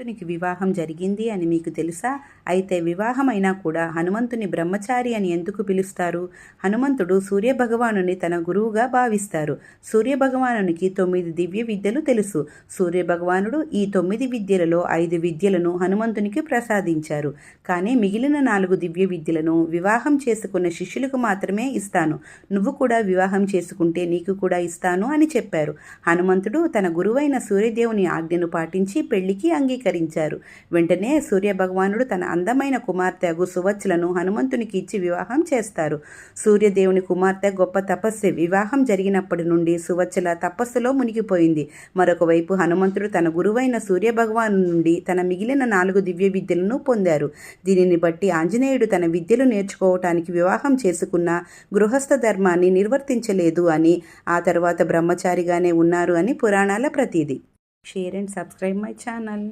హనుమంతునికి వివాహం జరిగింది అని మీకు తెలుసా? అయితే వివాహమైనా కూడా హనుమంతుని బ్రహ్మచారి అని ఎందుకు పిలుస్తారు? హనుమంతుడు సూర్యభగవానుని తన గురువుగా భావిస్తారు. సూర్యభగవానునికి 9 దివ్య విద్యలు తెలుసు. సూర్యభగవానుడు ఈ 9 విద్యలలో 5 విద్యలను హనుమంతునికి ప్రసాదించారు. కానీ మిగిలిన 4 దివ్య విద్యలను వివాహం చేసుకున్న శిష్యులకు మాత్రమే ఇస్తాను. నువ్వు కూడా వివాహం చేసుకుంటే నీకు కూడా ఇస్తాను అని చెప్పారు. హనుమంతుడు తన గురువైన సూర్యదేవుని ఆజ్ఞను పాటించి పెళ్లికి అంగీకరించారు. వెంటనే సూర్యభగవానుడు తన అందమైన కుమార్తె అగు సువత్సలను హనుమంతునికి ఇచ్చి వివాహం చేస్తారు. సూర్యదేవుని కుమార్తె గొప్ప తపస్వి. వివాహం జరిగినప్పటి నుండి సువత్సల తపస్సులో మునిగిపోయింది. మరొక వైపు హనుమంతుడు తన గురువైన సూర్యభగవాను నుండి తన మిగిలిన 4 దివ్య విద్యలను పొందారు. దీనిని బట్టి ఆంజనేయుడు తన విద్యలు నేర్చుకోవటానికి వివాహం చేసుకున్న గృహస్థ ధర్మాన్ని నిర్వర్తించలేదు అని, ఆ తర్వాత బ్రహ్మచారిగానే ఉన్నారు అని పురాణాల ప్రతీది. Share and subscribe my channel.